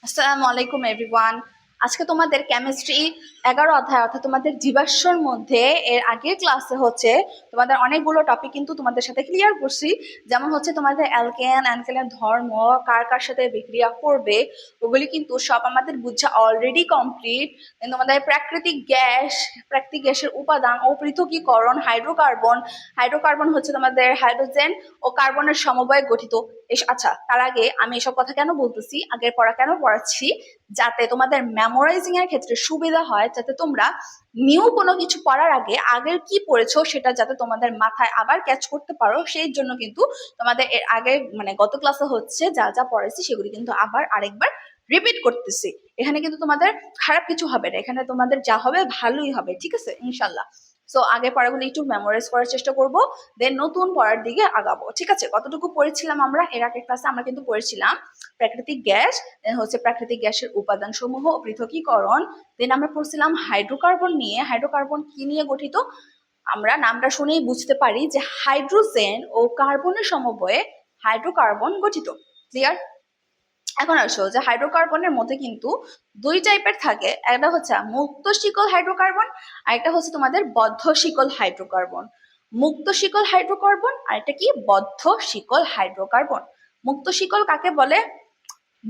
আসসালামু আলাইকুম এভরিওয়ান। আজকে তোমাদের কেমিস্ট্রি 11 অধ্যায় অর্থাৎ তোমাদের জীবাশ্মর মধ্যে এর আগের ক্লাসে হচ্ছে তোমাদের অনেকগুলো টপিক কিন্তু তোমাদের সাথে ক্লিয়ার করছি। যেমন হচ্ছে তোমাদের অ্যালকেনের ধর্ম, কার কার সাথে বিক্রিয়া করবে, ওগুলি কিন্তু সব আমাদের বুঝা অলরেডি কমপ্লিট। তোমাদের প্রাকৃতিক গ্যাসের উপাদান ও পৃথকীকরণ, হাইড্রোকার্বন হচ্ছে তোমাদের হাইড্রোজেন ও কার্বনের সমবায়ে গঠিত। আচ্ছা, তার আগে আমি এসব কথা কেন বলতেছি, আগের পড়া কেন পড়াচ্ছি, যাতে তোমাদের মেমোরাইজিং এর ক্ষেত্রে সুবিধা হয়, যাতে তোমরা নিউ কোনো কিছু পড়ার আগে আগের কি পড়েছো সেটা যাতে তোমাদের মাথায় আবার ক্যাচ করতে পারো, সেই জন্য কিন্তু তোমাদের এর আগে মানে গত ক্লাসে হচ্ছে যা যা পড়েছি সেগুলি কিন্তু আবার আরেকবার রিপিট করতেছি। এখানে কিন্তু তোমাদের খারাপ কিছু হবে না, এখানে তোমাদের যা হবে ভালোই হবে, ঠিক আছে ইনশাল্লাহ। সো আগে পড়াগুলো একটু মেমোরাইজ করার চেষ্টা করব, দেন নতুন পড়ার দিকে আগাবো, ঠিক আছে। কতটুকু পড়েছিলাম আমরা এর আগের ক্লাসে? আমরা কিন্তু পড়েছিলাম প্রাকৃতিক গ্যাস, দেন হচ্ছে প্রাকৃতিক গ্যাসের উপাদান সমূহ ও পৃথকীকরণ, দেন আমরা পড়ছিলাম হাইড্রোকার্বন নিয়ে। হাইড্রোকার্বন কি নিয়ে গঠিত? আমরা নামটা শুনেই বুঝতে পারি যে হাইড্রোজেন ও কার্বনের সমবয়ে হাইড্রোকার্বন গঠিত। ক্লিয়ার? এখন আসো যে হাইড্রোকার্বনের মধ্যে কিন্তু দুই টাইপের থাকে, একটা হচ্ছে মুক্ত শিকল হাইড্রোকার্বন, আর একটা হচ্ছে তোমাদের বদ্ধ শিকল হাইড্রোকার্বন। মুক্ত শিকল হাইড্রোকার্বন আর একটা কি বদ্ধ শিকল হাইড্রোকার্বন। মুক্ত শিকল কাকে বলে?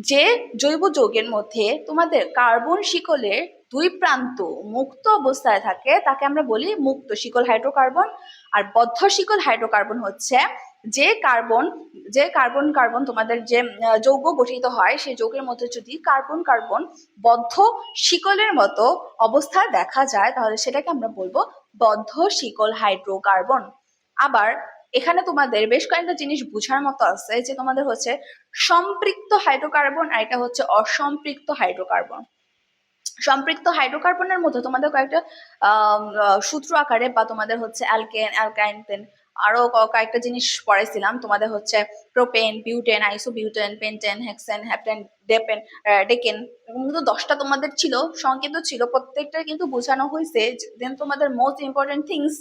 যে জৈব যৌগের মধ্যে তোমাদের কার্বন শিকলের দুই প্রান্ত মুক্ত অবস্থায় থাকে তাকে আমরা বলি মুক্ত শিকল হাইড্রোকার্বন। আর বদ্ধ শিকল হাইড্রোকার্বন হচ্ছে যে কার্বন যে কার্বন কার্বন তোমাদের যে যৌগ গঠিত হয়, সেই যৌগের মধ্যে যদি কার্বন কার্বন বদ্ধ শিকলের মতো অবস্থায় দেখা যায়, তাহলে সেটাকে আমরা বলবো বদ্ধ শিকল হাইড্রোকার্বন। আবার এখানে তোমাদের বেশ কয়েকটা জিনিস বোঝার মতো আছে, যে তোমাদের হচ্ছে সম্পৃক্ত হাইড্রোকার্বন আর এটা হচ্ছে অসম্পৃক্ত হাইড্রোকার্বন। সম্পৃক্ত হাইড্রোকার্বনের মধ্যে তোমাদের কয়েকটা সূত্র আকারে বা তোমাদের হচ্ছে অ্যালকেন, অ্যালকাইন, আরো কয়েকটা জিনিস পড়াইছিলাম তোমাদের হচ্ছে propane, butane, isobutane, pentane, hexane, heptane, decane. কিন্তু 10টা তোমাদের ছিল, সংকেত ছিল, প্রত্যেকটা কিন্তু বোঝানো হয়েছে। দেন তোমাদের মোস্ট ইম্পর্টেন্ট থিংস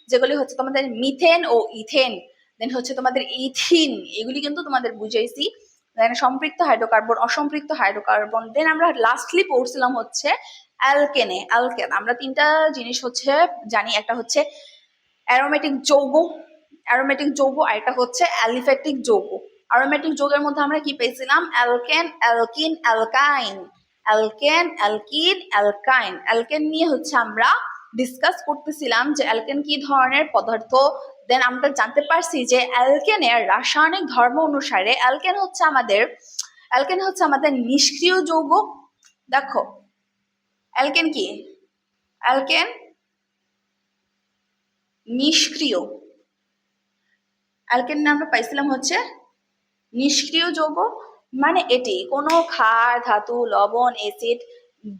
যেগুলি হচ্ছে তোমাদের মিথেন ও ইথেন, দেন হচ্ছে তোমাদের ইথিন, এগুলি কিন্তু তোমাদের বুঝাইছি। দেন সম্পৃক্ত হাইড্রোকার্বন, অসম্পৃক্ত হাইড্রোকার্বন। দেন আমরা লাস্টলি পড়ছিলাম হচ্ছে অ্যালকেন। আমরা তিনটা জিনিস হচ্ছে জানি, একটা হচ্ছে অ্যারোমেটিক যৌগ, আর একটা হচ্ছে অ্যালিফ্যাটিক যৌগ। অ্যারোমেটিক যৌগের মধ্যে আমরা কি পেয়েছিলাম? Alkane, alkyne, অ্যালকাইন। অ্যালকেন নিয়ে হচ্ছে আমরা ডিসকাস করতেছিলাম যে অ্যালকেন কি ধরনের পদার্থ। দেন আমরা জানতে পারছি যে অ্যালকেনের রাসায়নিক ধর্ম অনুসারে অ্যালকেন হচ্ছে আমাদের নিষ্ক্রিয় যৌগ। দেখো অ্যালকেন কি? অ্যালকেন নিষ্ক্রিয়। অ্যালকেন আমরা পাইছিলাম হচ্ছে নিষ্ক্রিয় যৌগ, মানে এটি কোনো ক্ষার, ধাতু, লবণ, অ্যাসিড,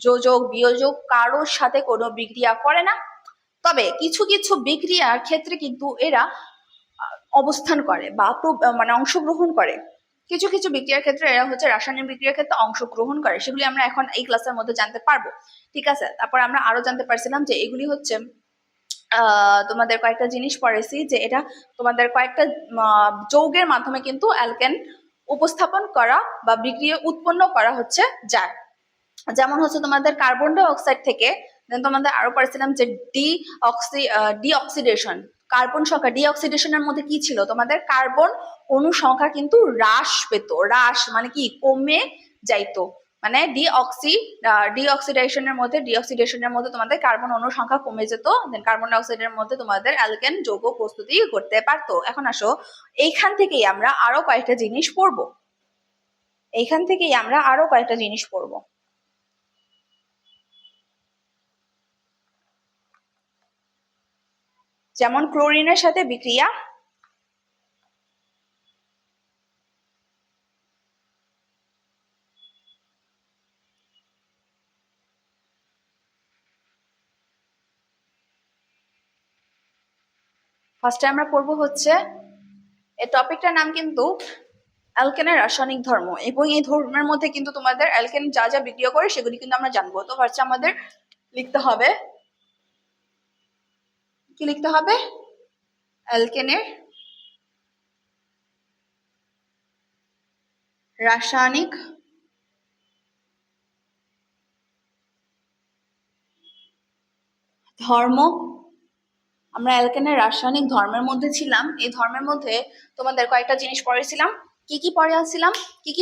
যোজক, বিয়োজক কারোর সাথে কোনো বিক্রিয়া করে না। তবে কিছু কিছু বিক্রিয়ার ক্ষেত্রে কিন্তু এরা অবস্থান করে বা মানে অংশগ্রহণ করে। কিছু কিছু বিক্রিয়ার ক্ষেত্রে এরা হচ্ছে রাসায়নিক বিক্রিয়ার ক্ষেত্রে অংশগ্রহণ করে, সেগুলি আমরা এখন এই ক্লাসের মধ্যে জানতে পারবো, ঠিক আছে। তারপর আমরা আরো জানতে পারছিলাম যে এগুলি হচ্ছে তোমাদের কয়েকটা জিনিস পড়েছি, যে এটা তোমাদের কয়েকটা যৌগের মাধ্যমে কিন্তু অ্যালকেন উপস্থাপন করা বা বিক্রিয়া উৎপন্ন করা হচ্ছে যায়। যেমন হচ্ছে তোমাদের কার্বন ডাই অক্সাইড থেকে, দেন তোমাদের আরো পড়েছিলাম যে ডিঅক্সিডেশন। কার্বন সংখ্যা ডিঅক্সিডেশনের মধ্যে কি ছিল? তোমাদের কার্বন অণু সংখ্যা কিন্তু হ্রাস পেত। হ্রাস মানে কি? কমে যাইতো। মানে ডিঅক্সিডেশনের মধ্যে তোমাদের কার্বন অণুর সংখ্যা কমে যেত, দেন কার্বন ডাইঅক্সাইডের মধ্যে তোমাদের অ্যালকেন যৌগ প্রস্তুতি করতে পারতো। এখন আসো এইখান থেকেই আমরা আরো কয়েকটা জিনিস পড়বো। যেমন ক্লোরিনের সাথে বিক্রিয়া। ফার্স্টে আমরা পড়বো হচ্ছে, এই টপিকটার নাম কিন্তু অ্যালকেনের রাসায়নিক ধর্ম, এবং এই ধর্মের মধ্যে কিন্তু তোমাদের অ্যালকেন যা যা বিক্রিয়া করে সেগুলি কিন্তু আমরা জানবো। তো ফার্স্টে আমাদের লিখতে হবে, কি লিখতে হবে? অ্যালকেনের রাসায়নিক ধর্ম, আমরা অ্যালকেনের রাসায়নিক ধর্মের মধ্যে ছিলাম। এই ধর্মের মধ্যে তোমাদের কয়েকটা জিনিস পড়েছিলাম। কি কি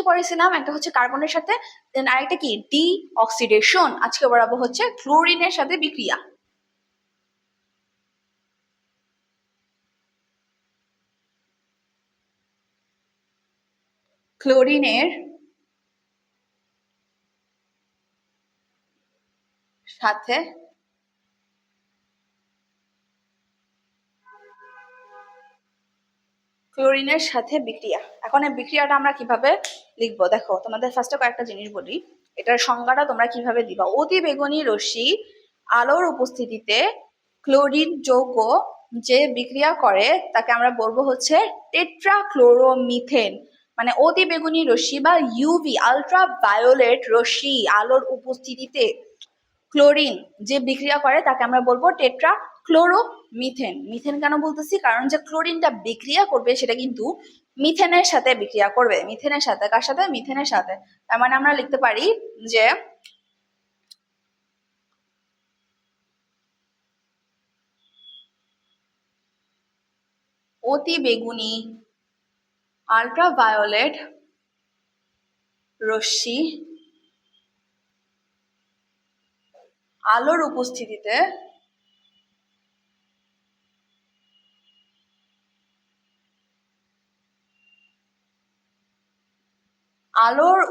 পড়েছিলাম? একটা হচ্ছে কার্বনের সাথে, দেন আরেকটা কি ডি অক্সিডেশন। আজকে বরাবর হচ্ছে ক্লোরিনের সাথে বিক্রিয়া। ক্লোরিনের সাথে বিক্রিয়া। এখন এই বিক্রিয়াটা আমরা কিভাবে লিখবো দেখো, তোমাদের ফার্স্টে কয়েকটা জিনিস বলি, এটার সংজ্ঞাটা তোমরা কিভাবে দিবা। অতি বেগুনি রশ্মি আলোর উপস্থিতিতে ক্লোরিন যৌগ যে বিক্রিয়া করে তাকে আমরা বলবো হচ্ছে টেট্রাক্লোরোমিথেন। মানে অতি বেগুনি রশ্মি বা ইউভি আলট্রা ভায়োলেট রশ্মি আলোর উপস্থিতিতে ক্লোরিন যে বিক্রিয়া করে তাকে আমরা বলবো টেট্রা ক্লোরোমিথেন। মিথেন কেন বলতেছি? কারণ যে ক্লোরিনটা বিক্রিয়া করবে সেটা কিন্তু মিথেনের সাথে বিক্রিয়া করবে। মিথেনের সাথে, কার সাথে? মিথেনের সাথে। তার মানে আমরা লিখতে পারি যে অতি বেগুনি আল্ট্রাভায়োলেট রশ্মি আলোর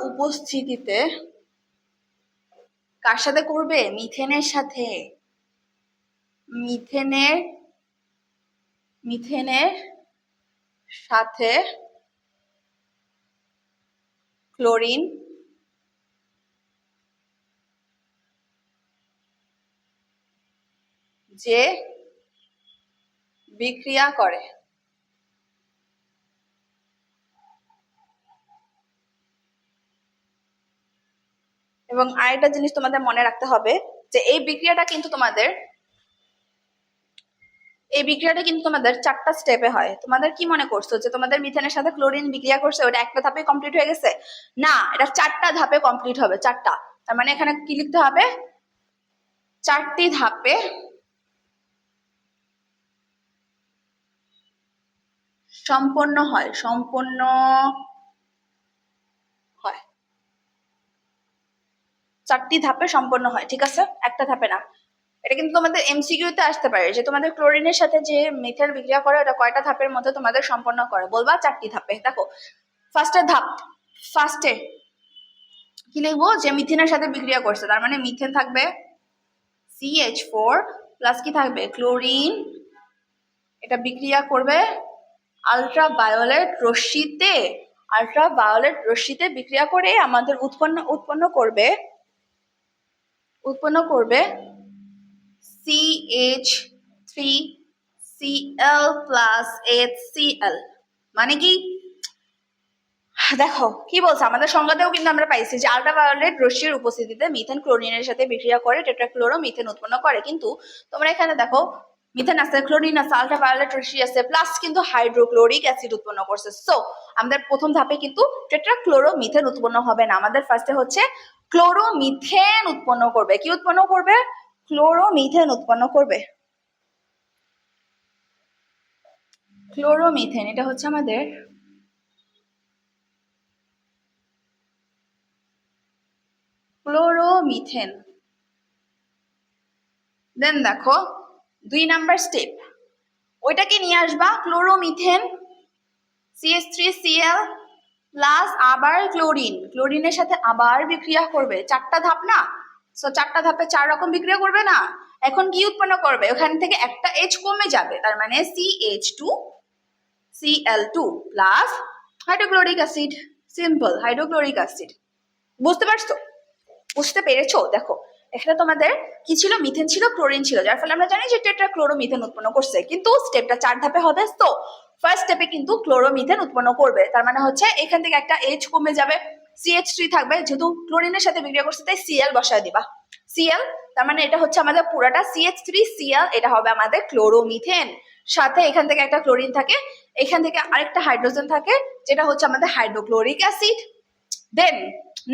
উপস্থিতিতে কার সাথে করবে? মিথেনের সাথে। মিথেনের সাথে ক্লোরিন যে বিক্রিয়া করে এবং আরেকটা জিনিস তোমাদের মনে রাখতে হবে যে এই বিক্রিয়াটা কিন্তু তোমাদের চারটা স্টেপে হয়। তোমাদের কি মনে করছো যে তোমাদের মিথেনের সাথে ক্লোরিন বিক্রিয়া করছে ওটা একটা ধাপে কমপ্লিট হয়ে গেছে? না, এটা চারটা ধাপে কমপ্লিট হবে, চারটা। তার মানে এখানে কি লিখতে হবে? চারটি ধাপে সম্পন্ন হয়। চারটি ধাপে সম্পন্ন হয়, ঠিক আছে? একটা ধাপে না। এটা কিন্তু তোমাদের এমসিকিউতে আসতে পারে যে তোমাদের ক্লোরিনের সাথে যে মিথেন বিক্রিয়া করে ওটা কয়টা ধাপের মধ্যে তোমাদের সম্পন্ন করে, বলবা চারটি ধাপে। দেখো ফার্স্টে কি লিখবো? যে মিথেনের সাথে বিক্রিয়া করছে, তার মানে মিথেন থাকবে CH4 প্লাস কি থাকবে? ক্লোরিন। এটা বিক্রিয়া করবে আল্ট্রাভায়োলেট রশ্মিতে বিক্রিয়া করে আমাদের উৎপন্ন করবে CH3Cl প্লাস HCl। মানে কি? দেখো কি বলছে, আমাদের সংজ্ঞাতেও কিন্তু আমরা পাইছি যে আল্ট্রাভায়োলেট রশ্মির উপস্থিতিতে মিথেন ক্লোরিনের সাথে বিক্রিয়া করে টেট্রাক্লোরোমিথেন উৎপন্ন করে। কিন্তু তোমরা এখানে দেখো মিথেন আছে, ক্লোরিন আছে, আল্ট্রাভায়োলেট রশ্মি আছে, প্লাস কিন্তু হাইড্রোক্লোরিক অ্যাসিড উৎপন্ন করছে। সো আমাদের প্রথম ধাপে কিন্তু টেট্রাক্লোরোমিথেন উৎপন্ন হবে না, আমাদের ফার্স্টে হচ্ছে ক্লোরোমিথেন উৎপন্ন করবে। কি উৎপন্ন করবে? ক্লোরোমিথেন উৎপন্ন করবে। ক্লোরোমিথেন এটা হচ্ছে আমাদের ক্লোরোমিথেন। দেন দেখো 2 নাম্বার স্টেপ, ওইটাকে নিয়ে আসবা ক্লোরোমিথেন CH3Cl প্লাস আবার ক্লোরিনের সাথে আবার বিক্রিয়া করবে। চারটা ধাপ না? সো চারটা ধাপে 4 রকম বিক্রিয়া করবে না? এখন কি উৎপন্ন করবে? ওখান থেকে একটা H কমে যাবে, তার মানে CH2Cl2 plus hydrochloric acid. Simple, hydrochloric acid. বুঝতে পেরেছো? দেখো এখানে তোমাদের কি ছিল? মিথেন ছিল, ক্লোরিন ছিল, যার ফলে আমরা জানি যে টেট্রাক্লোরোমিথেন উৎপন্ন করছে। কিন্তু স্টেপটা 4 ধাপে হবে। তো ফার্স্ট স্টেপে কিন্তু ক্লোরোমিথেন উৎপন্ন করবে, তার মানে হচ্ছে এখান থেকে একটা H কমে যাবে, CH3 থাকবে, যেহেতু ক্লোরিনের সাথে বিক্রিয়া করছে তাই Cl বসায় দিবা। Cl, তার মানে এটা হচ্ছে আমাদের পুরাটা CH3Cl, এটা হবে আমাদের ক্লোরোমিথেন। সাথে এখান থেকে একটা ক্লোরিন থাকে, এখান থেকে আরেকটা হাইড্রোজেন থাকে, যেটা হচ্ছে আমাদের হাইড্রোক্লোরিক অ্যাসিড। দেন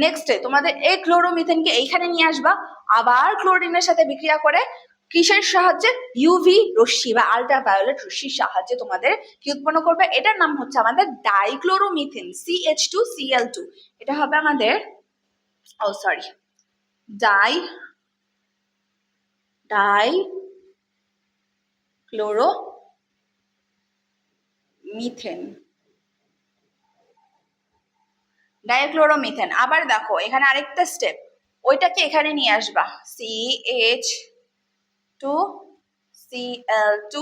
নেক্সটে তোমাদের এই ক্লোরোমিথেনকে এইখানে নিয়ে আসবা, আবার ক্লোরিনের সাথে বিক্রিয়া করে কিসের সাহায্যে? ইউভি রশ্মি বা আল্ট্রাভায়োলেট রশ্মির সাহায্যে তোমাদের কি উৎপন্ন করবে? এটার নাম হচ্ছে আমাদের ডাইক্লোরোমিথেন, CH2Cl2। এটা হবে আমাদের ডাইক্লোরোমিথেন। ডাইক্লোরোমিথেন। আবার দেখো এখানে আরেকটা স্টেপ, ওইটাকে এখানে নিয়ে আসবা, CH2Cl2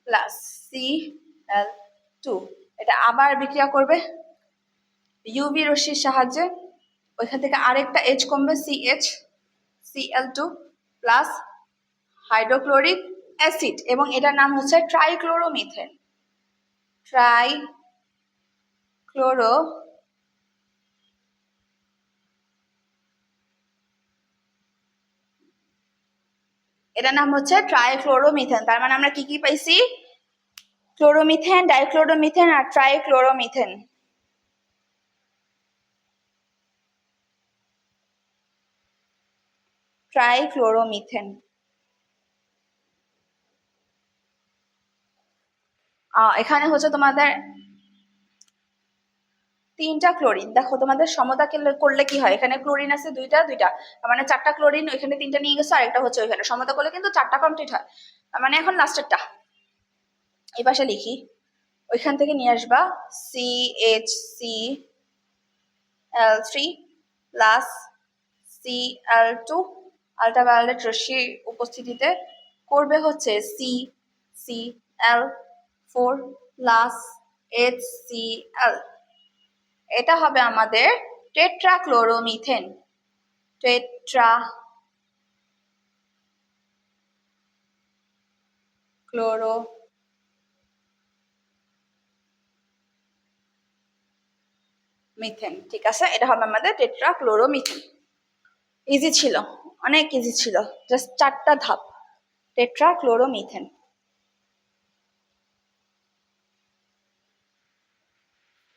প্লাস Cl2, এটা আবার বিক্রিয়া করবে ইউভি রশ্মির সাহায্যে। ওইখান থেকে আরেকটা H কমবে, CH2Cl2 প্লাস হাইড্রোক্লোরিক অ্যাসিড, এবং এটার নাম হচ্ছে ট্রাইক্লোরোমিথেন। এটার নাম হচ্ছে ট্রাইক্লোরোমিথেন। তার মানে আমরা কি কি পাইছি? ক্লোরোমিথেন, ডাইক্লোরোমিথেন আর ট্রাইক্লোরোমিথেন। ট্রাইক্লোরোমিথেন। এখানে হচ্ছে তোমাদের 3টা ক্লোরিন। দেখো তোমাদের সমতা করলে কি হয়, এখানে ক্লোরিন আছে দুইটা, মানে 4টা ক্লোরিন, ওইখানে 3টা নিয়ে গেছো, আরেকটা হচ্ছে ওইখানে। সমতা করলে কিন্তু 4টা কমপ্লিট হয়। মানে এখন লাস্টেরটা এই পাশে লিখি, ওইখান থেকে নিয়ে আসবা CH3 প্লাস Cl2, আল্ট্রাভায়োলেট রশ্মির উপস্থিতিতে করবে হচ্ছে CCl4 প্লাস HCl। এটা হবে আমাদের টেট্রাক্লোরোমিথেন। মিথেন, ঠিক আছে, এটা হবে আমাদের টেট্রাক্লোরোমিথেন। ইজি ছিল, অনেক ইজি ছিল, জাস্ট 4টা ধাপ। টেট্রাক্লোরোমিথেন।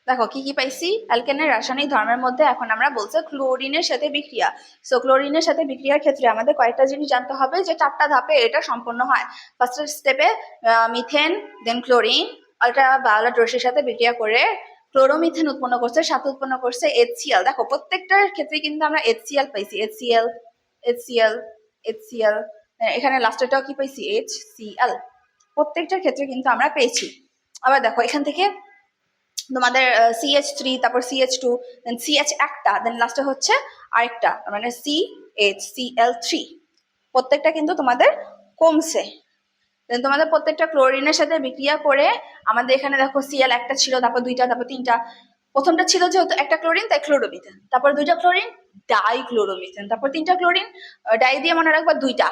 দেখো কি কি পাইছি, অ্যালকেনের রাসায়নিক ধর্মের মধ্যে এখন আমরা বলছি ক্লোরিনের সাথে বিক্রিয়া। সো ক্লোরিনের সাথে বিক্রিয়ার ক্ষেত্রে আমাদের কয়েকটা জিনিস জানতে হবে, যে 4টা ধাপে এটা সম্পন্ন হয়। ফার্স্ট স্টেপে মিথেন, দেন ক্লোরিন আল্ট্রাভায়োলেট রশ্মির সাথে বিক্রিয়া করে ক্লোরোমিথেন উৎপন্ন করছে, সাথে উৎপন্ন করছে HCl। দেখো প্রত্যেকটার ক্ষেত্রে কিন্তু আমরা HCl পাইছি, HCl। এখানে লাস্টেরটাও কি পাইছি? HCl। প্রত্যেকটার ক্ষেত্রে কিন্তু আমরা পেয়েছি। আবার দেখো এখান থেকে তোমাদের CH3, তারপর CH2, দেন CH একটা, দেন লাস্টে হচ্ছে আরেকটা, মানে CHCl3। প্রত্যেকটা কিন্তু তোমাদের কমছে। দেন তোমাদের প্রত্যেকটা ক্লোরিনের সাথে বিক্রিয়া করে আমাদের এখানে দেখো Cl একটা ছিল, তারপর 2টা, তারপর 3টা। প্রথমটা ছিল যেহেতু একটা ক্লোরিন তাই ক্লোরোমিথেন, তারপর 2টা ক্লোরিন ডাইক্লোরোমিথেন, তারপর 3টা ক্লোরিন, ডাই দিয়ে মনে রাখবা দুইটা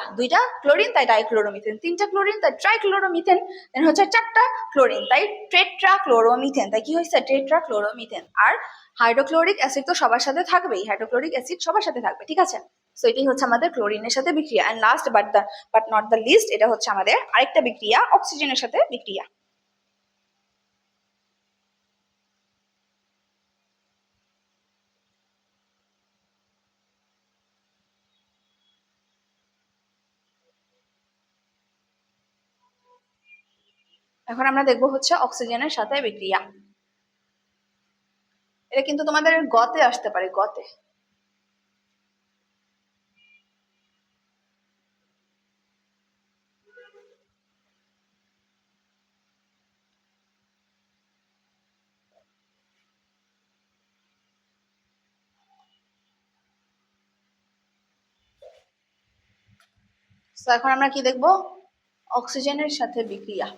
ক্লোরিন তাই ডাইক্লোরোমিথেন, 3টা ক্লোরিন তাই ট্রাইক্লোরোমিথেন, দেন হচ্ছে 4টা ক্লোরিন তাই টেট্রাক্লোরোমিথেন। তাই কি হয়েছে? টেট্রাক্লোরোমিথেন। আর হাইড্রোক্লোরিক অ্যাসিড তো সবার সাথে থাকবেই, হাইড্রোক্লোরিক অ্যাসিড সবার সাথে থাকবে, ঠিক আছে। সো এটাই হচ্ছে আমাদের ক্লোরিনের সাথে বিক্রিয়া। And last but not the least, এটা হচ্ছে আমাদের আরেকটা বিক্রিয়া, অক্সিজেনের সাথে বিক্রিয়া। এখন আমরা দেখবো হচ্ছে অক্সিজেনের সাথে বিক্রিয়া। এটা কিন্তু তোমাদের গতে আসতে পারে, গতে। তো এখন আমরা কি দেখবো? অক্সিজেনের সাথে বিক্রিয়া।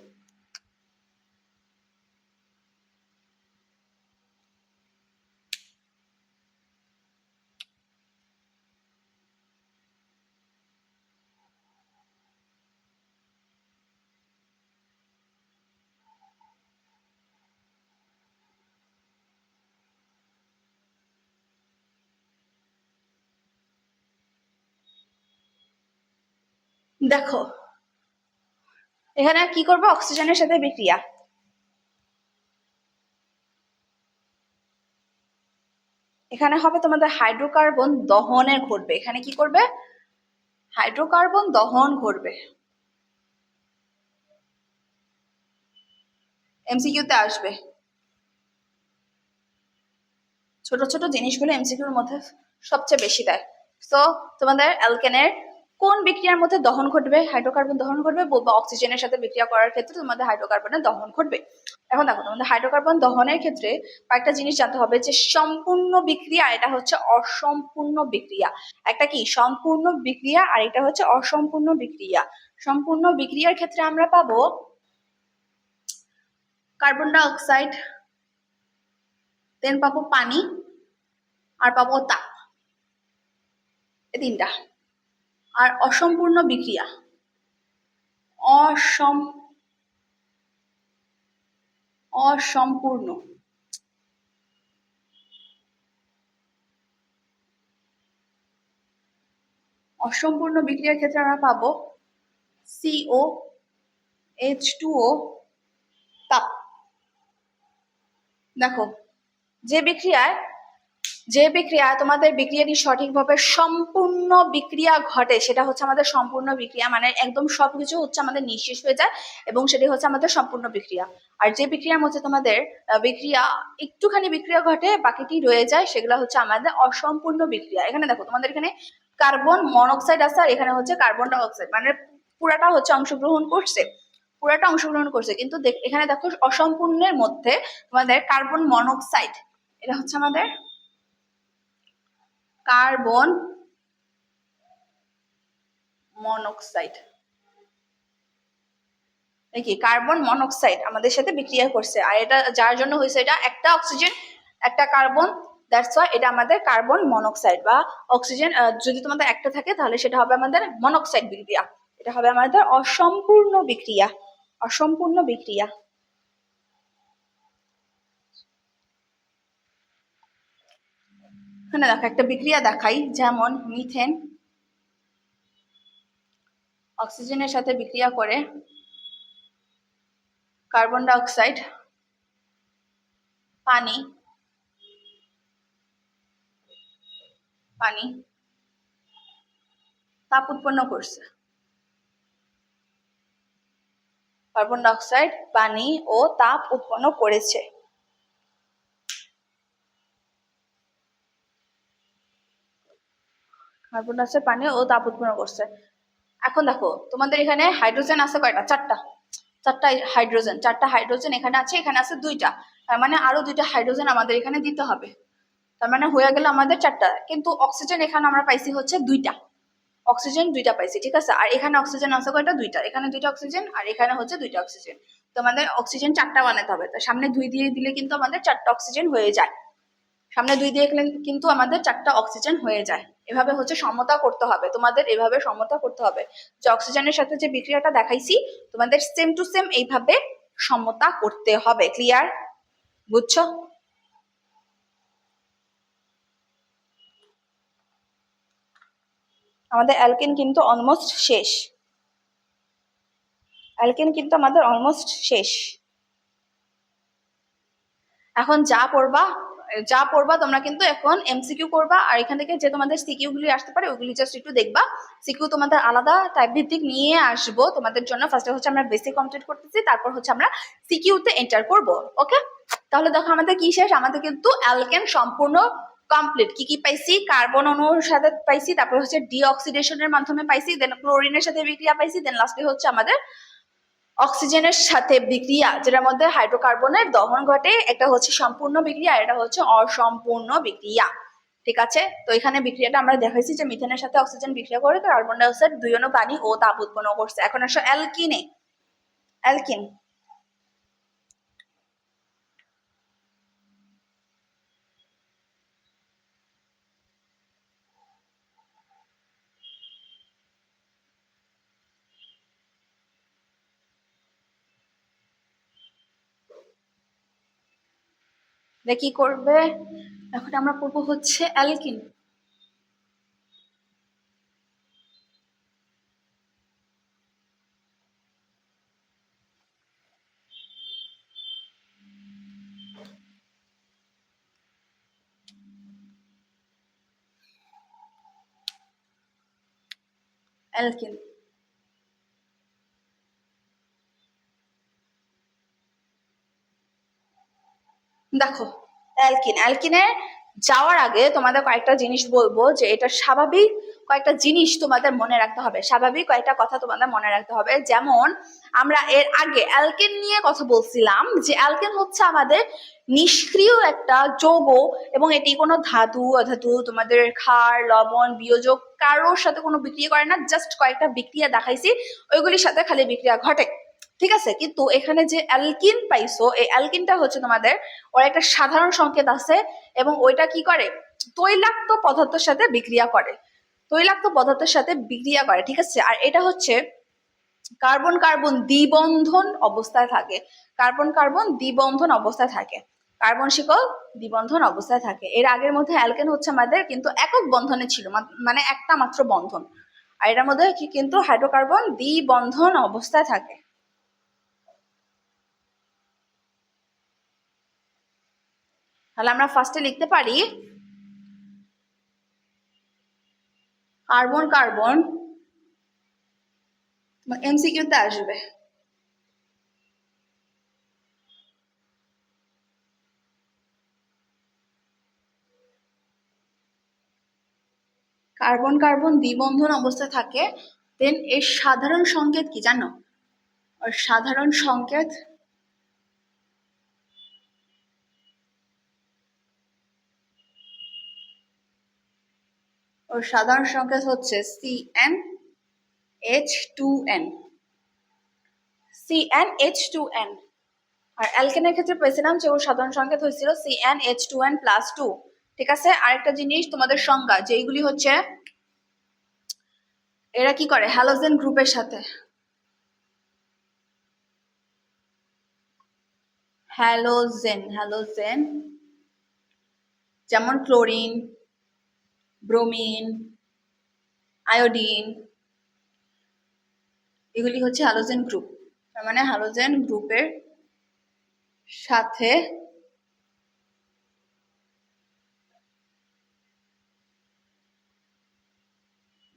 দেখো এখানে কি করবো? অক্সিজেনের সাথে বিক্রিয়া। এখানে হবে তোমাদের হাইড্রোকার্বন দহনের ঘটবে। এখানে কি করবে? হাইড্রোকার্বন দহন ঘটবে। এমসিকিউতে আসবে, ছোট ছোট জিনিসগুলো এমসিকিউর মধ্যে সবচেয়ে বেশি দেয়। সো তোমাদের অ্যালকেনের কোন বিক্রিয়ার মধ্যে দহন ঘটবে, হাইড্রোকার্বন দহন ঘটবে, বা অক্সিজেনের সাথে বিক্রিয়া করার ক্ষেত্রে তোমাদের হাইড্রোকার্বনের দহন ঘটবে। এখন দেখো তোমাদের হাইড্রোকার্বন দহনের ক্ষেত্রে কয়েকটা জিনিস জানতে হবে, যে সম্পূর্ণ বিক্রিয়া, এটা হচ্ছে অসম্পূর্ণ বিক্রিয়া। একটা কি সম্পূর্ণ বিক্রিয়া, আর এটা হচ্ছে অসম্পূর্ণ বিক্রিয়া। সম্পূর্ণ বিক্রিয়ার ক্ষেত্রে আমরা পাবো কার্বন ডাই অক্সাইড, দেন পাবো পানি, আর পাবো তাপ, এই তিনটা। আর অসম্পূর্ণ বিক্রিয়া, অসম অসম্পূর্ণ অসম্পূর্ণ বিক্রিয়ার ক্ষেত্রে আমরা পাবো সিও, H2O, তাপ। দেখো, যে বিক্রিয়ায় তোমাদের বিক্রিয়াটি সঠিকভাবে সম্পূর্ণ বিক্রিয়া ঘটে, সেটা হচ্ছে আমাদের সম্পূর্ণ বিক্রিয়া, মানে একদম সবকিছু হচ্ছে আমাদের নিঃশেষ হয়ে যায়, এবং সেটি হচ্ছে আমাদের সম্পূর্ণ বিক্রিয়া। আর যে বিক্রিয়ার মধ্যে তোমাদের বিক্রিয়া একটুখানি বিক্রিয়া ঘটে, বাকিটি রয়ে যায়, সেগুলো হচ্ছে আমাদের অসম্পূর্ণ বিক্রিয়া। এখানে দেখো তোমাদের এখানে কার্বন মনোক্সাইড আছে, আর এখানে হচ্ছে কার্বন ডাই অক্সাইড, মানে পুরাটা হচ্ছে অংশগ্রহণ করছে, কিন্তু এখানে দেখো অসম্পূর্ণের মধ্যে তোমাদের কার্বন মনোক্সাইড, এটা হচ্ছে আমাদের কার্বন মনোক্সাইড, নাকি কার্বন মনোক্সাইড আমাদের সাথে বিক্রিয়া করছে, আর এটা যার জন্য হয়েছে, এটা একটা অক্সিজেন একটা কার্বন, দ্যাটস ওয়াই এটা আমাদের কার্বন মনোক্সাইড। বা অক্সিজেন যদি তোমাদের একটা থাকে, তাহলে সেটা হবে আমাদের মনোক্সাইড বিক্রিয়া, এটা হবে আমাদের অসম্পূর্ণ বিক্রিয়া। অসম্পূর্ণ বিক্রিয়া। এখানে দেখো একটা বিক্রিয়া দেখাই, যেমন মিথেন অক্সিজেনের সাথে বিক্রিয়া করে কার্বন ডাই অক্সাইড, পানি পানি তাপ উৎপন্ন করছে। কার্বন ডাই অক্সাইড, পানি ও তাপ উৎপন্ন করেছে। কার্বন ডাই অক্সাইড, পানি ও তাপ উৎপন্ন করছে। এখন দেখো তোমাদের এখানে হাইড্রোজেন আছে কয়টা? চারটা। চারটা হাইড্রোজেন এখানে আছে, এখানে আছে দুইটা। তার মানে আরো দুইটা হাইড্রোজেন আমাদের এখানে দিতে হবে। তার মানে হয়ে গেল আমাদের চারটা। কিন্তু অক্সিজেন এখানে আমরা পাইছি হচ্ছে দুইটা। অক্সিজেন দুইটা পাইছি, ঠিক আছে। আর এখানে অক্সিজেন আছে কয়টা? দুইটা। এখানে দুইটা অক্সিজেন, আর এখানে হচ্ছে দুইটা অক্সিজেন। তো আমাদের অক্সিজেন চারটা বানাতে হবে। তো সামনে দুই দিয়ে দিলে কিন্তু আমাদের চারটা অক্সিজেন হয়ে যায়। সামনে দুই দিয়ে কিন্তু আমাদের চারটা অক্সিজেন হয়ে যায়। এভাবে হচ্ছে সমতা করতে হবে তোমাদের, এভাবে সমতা করতে হবে, যে অক্সিজেনের সাথে যে বিক্রিয়াটা দেখাইছি তোমাদের সেম টু সেম এইভাবে সমতা করতে হবে। ক্লিয়ার? বুঝছো? আমাদের অ্যালকেন কিন্তু অলমোস্ট শেষ। অ্যালকেন কিন্তু আমাদের অলমোস্ট শেষ। এখন যা পড়বা তোমরা কিন্তু এখন এমসিকিউ করবা, আর এখান থেকে যে তোমাদের সিকিউ গুলি আসতে পারে ওগুলি জাস্ট একটু দেখবা। সিকিউ তোমাদের আলাদা টাইপ ভিত্তিক নিয়ে আসবো তোমাদের জন্য। ফার্স্টে হচ্ছে আমরা বেসিক কমপ্লিট করতেছি, তারপর হচ্ছে আমরা সিকিউতে এন্টার করব। ওকে, তাহলে দেখো আমাদের কি শেষ? আমাদের কিন্তু অ্যালকেন সম্পূর্ণ কমপ্লিট। কি কি পাইছি? কার্বন অণুর সাথে পাইছি, তারপর হচ্ছে ডিঅক্সিডেশনের মাধ্যমে পাইছি, দেন ক্লোরিনের সাথে বিক্রিয়া পাইছি, দেন লাস্টে হচ্ছে আমাদের অক্সিজেনের সাথে বিক্রিয়া, যেটার মধ্যে হাইড্রোকার্বনের দহন ঘটে। একটা হচ্ছে সম্পূর্ণ বিক্রিয়া, এটা হচ্ছে অসম্পূর্ণ বিক্রিয়া। ঠিক আছে, তো এখানে বিক্রিয়াটা আমরা দেখাইছি যে মিথেনের সাথে অক্সিজেন বিক্রিয়া করে কার্বন ডাই অক্সাইড দুই অণু পানি ও তাপ উৎপন্ন করছে। এখন আসো অ্যালকিনে। অ্যালকিন, কি করবে? এখন আমরা পড়বো হচ্ছে অ্যালকিন। অ্যালকিন, দেখো অ্যালকিনে যাওয়ার আগে তোমাদের কয়েকটা জিনিস বলবো, যে এটা স্বাভাবিক কয়েকটা জিনিস তোমাদের মনে রাখতে হবে, স্বাভাবিক কয়েকটা কথা তোমাদের মনে রাখতে হবে। যেমন আমরা এর আগে অ্যালকেন নিয়ে কথা বলছিলাম, যে অ্যালকেন হচ্ছে আমাদের নিষ্ক্রিয় একটা যৌগ, এবং এটি কোনো ধাতু অধাতু তোমাদের ক্ষার লবণ বিয়োজক কারোর সাথে কোনো বিক্রিয়া করে না, জাস্ট কয়েকটা বিক্রিয়া দেখাইছি, ওইগুলির সাথে খালি বিক্রিয়া ঘটে, ঠিক আছে। কিন্তু এখানে যে অ্যালকিন পাইছো, এই অ্যালকিনটা হচ্ছে তোমাদের ওর একটা সাধারণ সংকেত আছে, এবং ওইটা কি করে, তৈলাক্ত পদার্থের সাথে বিক্রিয়া করে, তৈলাক্ত পদার্থের সাথে বিক্রিয়া করে, ঠিক আছে। আর এটা হচ্ছে কার্বন কার্বন দ্বিবন্ধন অবস্থায় থাকে, কার্বন কার্বন দ্বিবন্ধন অবস্থায় থাকে, কার্বন শিকল দ্বিবন্ধন অবস্থায় থাকে। এর আগের মধ্যে অ্যালকেন হচ্ছে আমাদের কিন্তু একক বন্ধনে ছিল, মানে একটা মাত্র বন্ধন, আর এটার মধ্যে কিন্তু হাইড্রোকার্বন দ্বিবন্ধন অবস্থায় থাকে। তাহলে আমরা ফার্স্টে লিখতে পারি কার্বন কার্বন, এমসিকিউতে আসবে, কার্বন কার্বন দ্বিবন্ধন অবস্থায় থাকে। দেন এর সাধারণ সংকেত কি জানো? আর সাধারণ সংকেত ওর সাধারণ সংকেত হচ্ছে CnH2n, CnH2n। আর অ্যালকেনের ক্ষেত্রে পেয়েছিলাম যে ওর সাধারণ সংকেত হয়েছিল CnH2n+2, ঠিক আছে। আরেকটা জিনিস তোমাদের সংজ্ঞা, যেইগুলি হচ্ছে এরা কি করে হ্যালোজেন গ্রুপের সাথে, হ্যালোজেন যেমন ক্লোরিন, ব্রোমিন, আয়োডিন, এগুলি হচ্ছে হ্যালোজেন গ্রুপ। তার মানে হ্যালোজেন গ্রুপের সাথে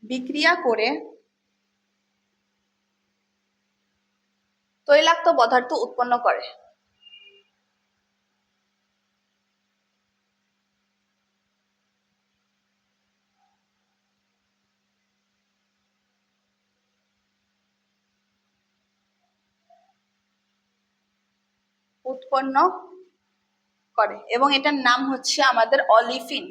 বিক্রিয়া করে তৈলাক্ত পদার্থ উৎপন্ন করে। উৎপন্ন করে, এবং এটার নাম হচ্ছে আমাদের অলিফিন।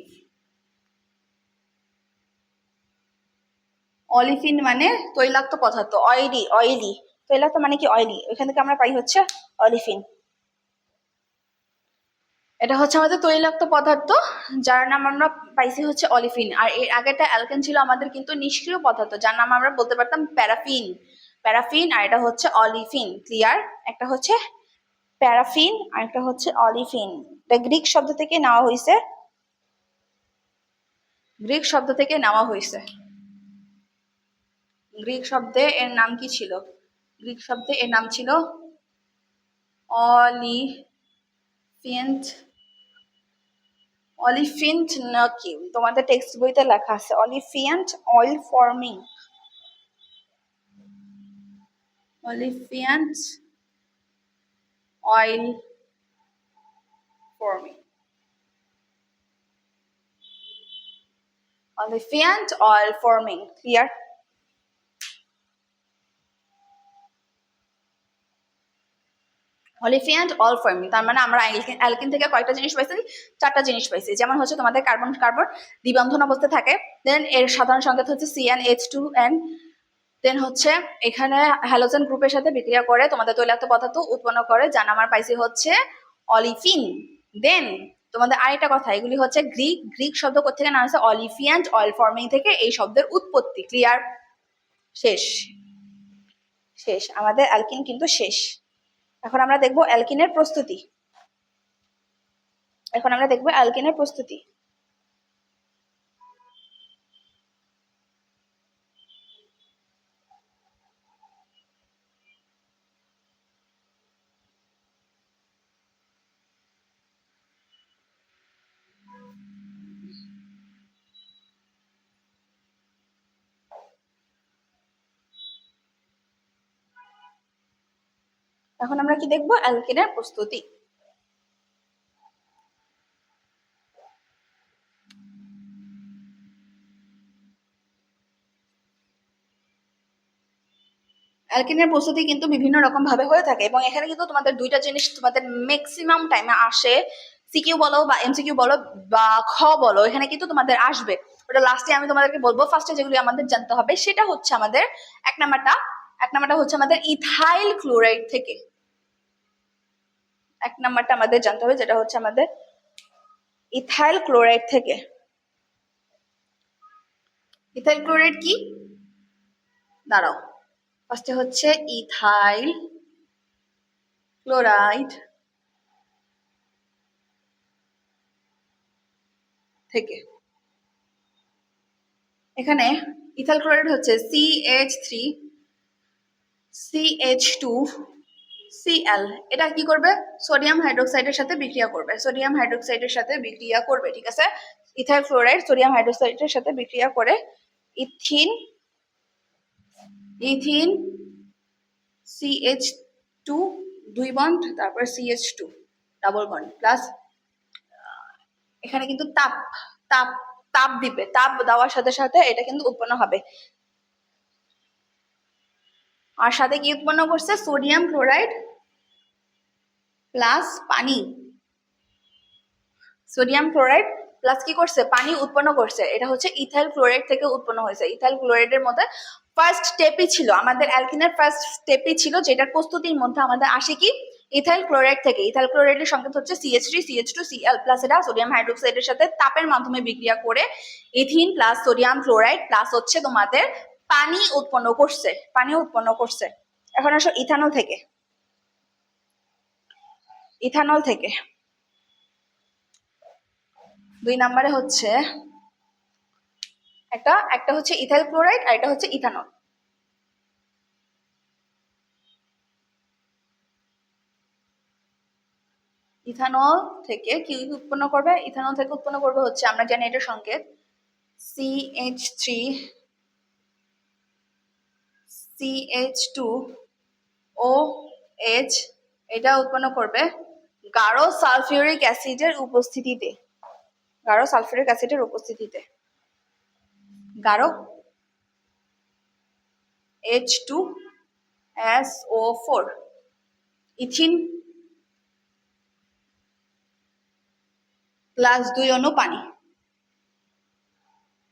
অলিফিন মানে তৈলাক্ত পদার্থ, অয়েলি তৈলাক্ত মানে কি অয়েলি, ওইখান থেকে আমরা পাই হচ্ছে অলিফিন। এটা হচ্ছে আমাদের তৈলাক্ত পদার্থ, যার নাম আমরা পাইছি হচ্ছে অলিফিন। আর এর আগেটা অ্যালকেন ছিল আমাদের কিন্তু নিষ্ক্রিয় পদার্থ, যার নাম আমরা বলতে পারতাম প্যারাফিন, আর এটা হচ্ছে অলিফিন। ক্লিয়ার? একটা হচ্ছে প্যারাফিন আর একটা হচ্ছে অলিফিন। এটা গ্রিক শব্দ থেকে নেওয়া হয়েছে, গ্রিক শব্দ থেকে নেওয়া হয়েছে। গ্রিক শব্দে এর নাম কি ছিল? গ্রিক শব্দে এর নাম ছিল অলিফিয়েন্ট, অলিফিন্ট নাকি তোমাদের টেক্সট বইতে লেখা আছে olefiant oil forming, olefiant oil forming, olefiant oil forming. Clear? Olefiant oil forming, তার মানে আমরা অ্যালকিন থেকে কয়টা জিনিস পাইছি? চারটা জিনিস পাইছি। যেমন হচ্ছে তোমাদের কার্বন কার্বন দ্বিবন্ধন অবস্থায় থাকে, দেন এর সাধারণ সংকেত হচ্ছে CnH2n, দেন হচ্ছে এখানে হ্যালোজেন গ্রুপের সাথে বিক্রিয়া করে তোমাদের তৈলাক্ত পদার্থ উৎপন্ন করে, যার নাম আমরা পাইছি হচ্ছে অলিফিন। দেন তোমাদের আরেকটা কথা, এগুলি হচ্ছে গ্রিক শব্দ কোথেকে না হচ্ছে অলিফিয়েন্ট অয়েল ফর্মিং থেকে এই শব্দের উৎপত্তি। ক্লিয়ার? শেষ, শেষ আমাদের অ্যালকিন কিন্তু শেষ। এখন আমরা দেখবো অ্যালকিনের প্রস্তুতি, এখন আমরা দেখবো অ্যালকিনের প্রস্তুতি। এখন আমরা কি দেখবো? অ্যালকিনের প্রস্তুতি। অ্যালকেনের প্রস্তুতি কিন্তু বিভিন্ন রকম ভাবে হয়ে থাকে এবং এখানে কিন্তু তোমাদের দুইটা জিনিস তোমাদের ম্যাক্সিমাম টাইমে আসে, সিকিউ বলো বা এমসিকিউ বলো বা খ বলো, এখানে কিন্তু তোমাদের আসবে। ওটা লাস্টে আমি তোমাদেরকে বলবো। ফার্স্টে যেগুলি আমাদের জানতে হবে সেটা হচ্ছে আমাদের এক নাম্বারটা হচ্ছে আমাদের ইথাইল ক্লোরাইড থেকে। এক নাম্বারটা আমাদের জানতে হবে যেটা হচ্ছে আমাদের ইথাইল ক্লোরাইড থেকে। ইথাইল ক্লোরাইড কি? দাঁড়াও, ফার্স্টে হচ্ছে ইথাইল ক্লোরাইড থেকে। এখানে ইথাইল ক্লোরাইড হচ্ছে CH3CH2Cl। এটা কি করবে? সোডিয়াম হাইড্রোক্সাইডের সাথে বিক্রিয়া করবে, সোডিয়াম হাইড্রোক্সাইডের সাথে বিক্রিয়া করবে, ঠিক আছে? ইথাইল ক্লোরাইড সোডিয়াম হাইড্রোক্সাইডের সাথে বিক্রিয়া করে ইথিন ইথিন CH2 দুই বন্ড, তারপর CH2 ডাবল বন্ড প্লাস, এখানে কিন্তু তাপ তাপ তাপ দিবে, তাপ দেওয়ার সাথে সাথে এটা কিন্তু উৎপন্ন হবে। আর সাথে কি উৎপন্ন করছে? সোডিয়াম ক্লোরাইড প্লাস পানি। সোডিয়াম ক্লোরাইড প্লাস কি করছে? পানি উৎপন্ন করছে। এটা হচ্ছে ইথাইল ক্লোরাইড থেকে উৎপন্ন হয়েছে। ইথাইল ক্লোরাইডের মধ্যে ফার্স্ট স্টেপই ছিল আমাদের অ্যালকিনের, ফার্স্ট স্টেপই ছিল যেটার প্রস্তুতির মধ্যে আমাদের আসে কি? ইথাইল ক্লোরাইড থেকে। ইথাইল ক্লোরাইডের সংকেত হচ্ছে CH3CH2Cl প্লাস। এটা সোডিয়াম হাইড্রোক্সাইডের সাথে তাপের মাধ্যমে বিক্রিয়া করে ethene plus sodium chloride plus হচ্ছে তোমাদের পানি উৎপন্ন করছে, পানি উৎপন্ন করছে। এখন আসো ইথানল থেকে। ইথানল থেকে দুই নম্বরে হচ্ছে একটা হচ্ছে ইথাইল ক্লোরাইড আর এটা হচ্ছে ইথানল। ইথানল থেকে কি উৎপন্ন করবে? ইথানল থেকে উৎপন্ন করবে হচ্ছে, আমরা জানি এটার সংকেত CH3CH2OH। এটা উৎপন্ন করবে গাঢ় সালফিউরিক অ্যাসিডের উপস্থিতিতে, গাঢ় সালফিউরিক অ্যাসিডের উপস্থিতিতে। গাঢ় H2SO4 ইথিন প্লাস 2 অণু পানি,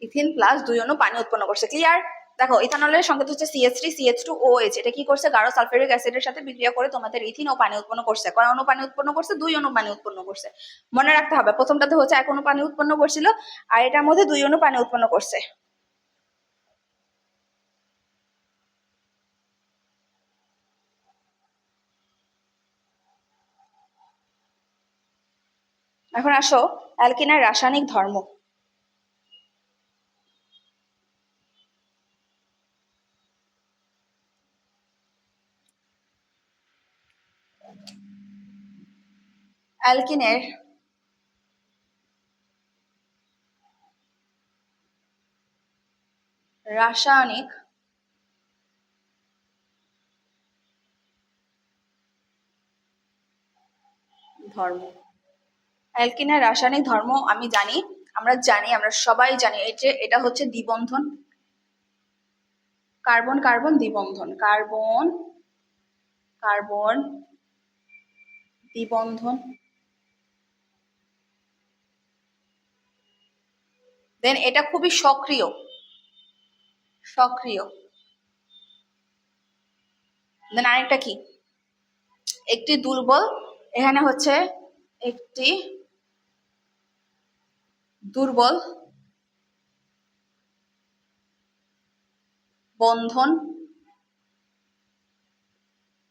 ইথিন প্লাস 2 অণু পানি উৎপন্ন করছে। ক্লিয়ার? দেখো ইথানলের সংকেত হচ্ছে CH3CH2OH। এটা কি করছে? গাঢ় সালফিউরিক অ্যাসিডের সাথে বিক্রিয়া করে তোমাদের ইথিন ও পানি উৎপন্ন করছে। কয় অণু পানি উৎপন্ন করছে? 2 অণু পানি উৎপন্ন করছে। মনে রাখতে হবে প্রথমটাতে হচ্ছে 1 অণু পানি উৎপন্ন করছিল আর এটার মধ্যে 2 অণু পানি উৎপন্ন করছে। এখন আসো অ্যালকিনের রাসায়নিক ধর্ম। অ্যালকিনের রাসায়নিক ধর্ম। অ্যালকিনের রাসায়নিক ধর্ম আমি জানি, আমরা সবাই জানি এটা হচ্ছে দ্বিবন্ধন, কার্বন কার্বন দ্বিবন্ধন, কার্বন কার্বন দ্বিবন্ধন। দেন এটা খুবই সক্রিয়, সক্রিয়। দেন আরেকটা কি? একটি দুর্বল, এখানে হচ্ছে একটি দুর্বল বন্ধন,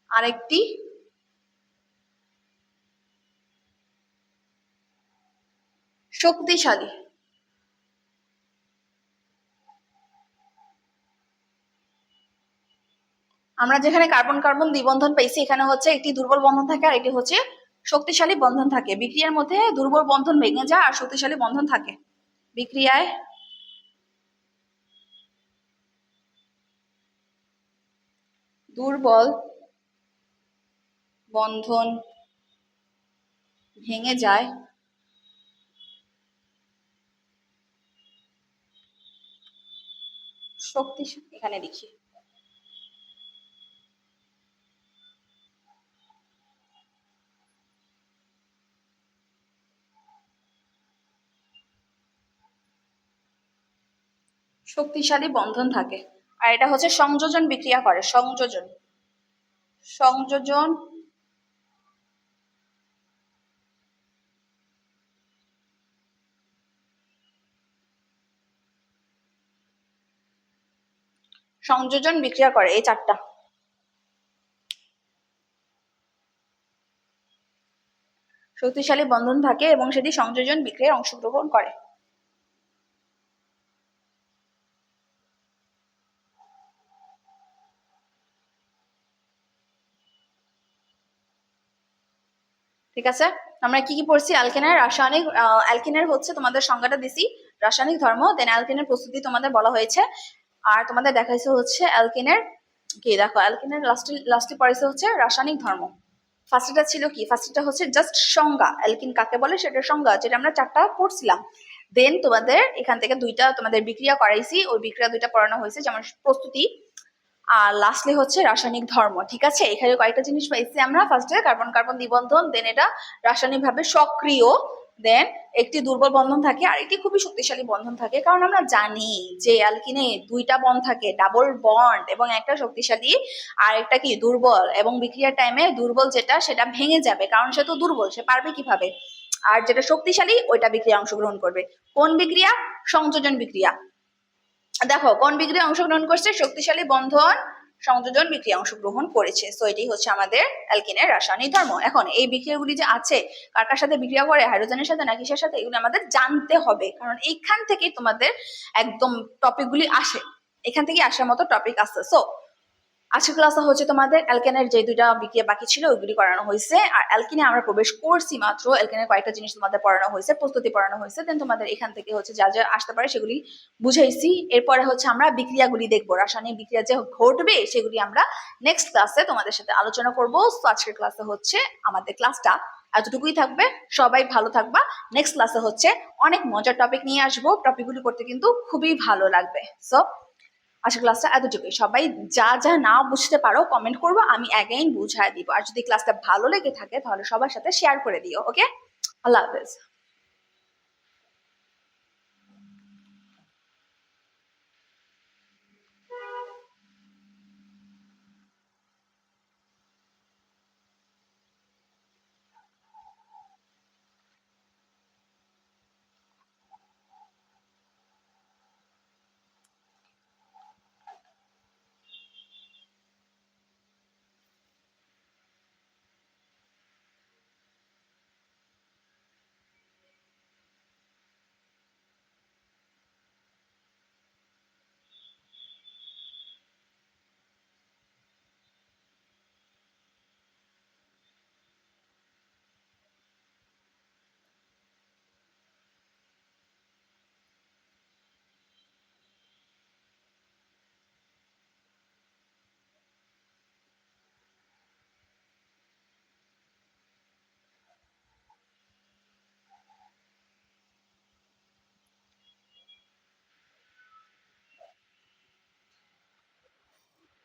আরেকটি শক্তিশালী। আমরা যেখানে কার্বন কার্বন দ্বিবন্ধন পেয়েছি এখানে হচ্ছে একটি দুর্বল বন্ধন থাকে আর এটি হচ্ছে শক্তিশালী বন্ধন থাকে। বিক্রিয়ার মধ্যে দুর্বল বন্ধন ভেঙে যায় আর শক্তিশালী বন্ধন থাকে। বিক্রিয়ায় দুর্বল বন্ধন ভেঙে যায় শক্তিশালী, এখানে লিখি শক্তিশালী বন্ধন থাকে। আর এটা হচ্ছে সংযোজন বিক্রিয়া করে, সংযোজন, সংযোজন সংযোজন বিক্রিয়া করে, এই চারটা। শক্তিশালী বন্ধন থাকে এবং সেটি সংযোজন বিক্রিয়ায় অংশগ্রহণ করে। ঠিক আছে, আমরা কি কি পড়ছি? অ্যালকেনের রাসায়নিক, অ্যালকেনের হচ্ছে তোমাদের সংজ্ঞাটা দিছি, রাসায়নিক ধর্ম, দেন অ্যালকেনের প্রস্তুতি তোমাদের বলা হয়েছে। আর তোমাদের দেখাইছে হচ্ছে অ্যালকেনের কি, দেখো অ্যালকেনের লাস্টে পড়েছে হচ্ছে রাসায়নিক ধর্ম। ফার্স্টটা ছিল কি, ফার্স্টটা হচ্ছে জাস্ট সংজ্ঞা, অ্যালকিন কাকে বলে সেটার সংজ্ঞা, যেটা আমরা চারটা পড়ছিলাম। দেন তোমাদের এখান থেকে দুইটা তোমাদের বিক্রিয়া করাইছি, ওই বিক্রিয়া দুইটা পড়ানো হয়েছে, যেমন প্রস্তুতি আর লাস্টলি হচ্ছে রাসায়নিক ধর্ম। ঠিক আছে, এখানে কয়েকটা জিনিস পাইছি আমরা। ফার্স্টে কার্বন কার্বন দ্বিবন্ধন, দেন এটা রাসায়নিকভাবে সক্রিয়, দেন একটি দুর্বল বন্ধন থাকে আর একটি খুবই শক্তিশালী বন্ধন থাকে। কারণ আমরা জানি যে অ্যালকিনে দুইটা বন্ড থাকে, ডাবল বন্ড, এবং একটা শক্তিশালী আর একটা কি দুর্বল, এবং বিক্রিয়ার টাইমে দুর্বল যেটা সেটা ভেঙে যাবে, কারণ সে তো দুর্বল, সে পারবে কিভাবে। আর যেটা শক্তিশালী ওইটা বিক্রিয়া অংশগ্রহণ করবে। কোন বিক্রিয়া? সংযোজন বিক্রিয়া। দেখো কোন বিক্রিয়া অংশগ্রহণ করছে? শক্তিশালী বন্ধন সংযোজন বিক্রিয়া অংশগ্রহণ করেছে। সো এটাই হচ্ছে আমাদের অ্যালকিনের রাসায়নিক ধর্ম। এখন এই বিক্রিয়াগুলি যে আছে, কার কার সাথে বিক্রিয়া করে, হাইড্রোজেনের সাথে না কিসের সাথে, এগুলো আমাদের জানতে হবে, কারণ এইখান থেকেই তোমাদের একদম টপিকগুলি আসে, এখান থেকে আসার মতো টপিক আছে। সো আজকের ক্লাসে হচ্ছে তোমাদের অ্যালকেনের যে দুইটা বিক্রিয়া বাকি ছিল ওইগুলি করানো হয়েছে। আর অ্যালকিনে আমরা প্রবেশ করছি মাত্র, অ্যালকেনের কয়েকটা জিনিস তোমাদের পড়ানো হয়েছে, প্রস্তুতি পড়ানো হয়েছে। দেন তোমাদের এখান থেকে হচ্ছে যা যা আসতে পারে সেগুলি বুঝাইছি। এরপরে হচ্ছে আমরা বিক্রিয়াগুলি দেখবো, রাসায়নিক বিক্রিয়া যে ঘটবে সেগুলি আমরা নেক্সট ক্লাসে তোমাদের সাথে আলোচনা করবো। তো আজকের ক্লাসে হচ্ছে আমাদের ক্লাসটা এতটুকুই থাকবে। সবাই ভালো থাকবা। নেক্সট ক্লাসে হচ্ছে অনেক মজার টপিক নিয়ে আসবো, টপিকগুলি করতে কিন্তু খুবই ভালো লাগবে। সো আজকের ক্লাসটা এতটুকুই। সবাই যা যা না বুঝতে পারো কমেন্ট করবো, আমি অ্যাগেইন বুঝাই দিব। আর যদি ক্লাসটা ভালো লেগে থাকে তাহলে সবার সাথে শেয়ার করে দিও। ওকে, আল্লাহ হাফেজ।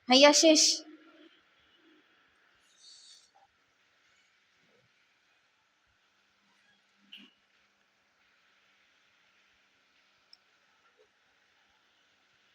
ভাইয়া শেষ।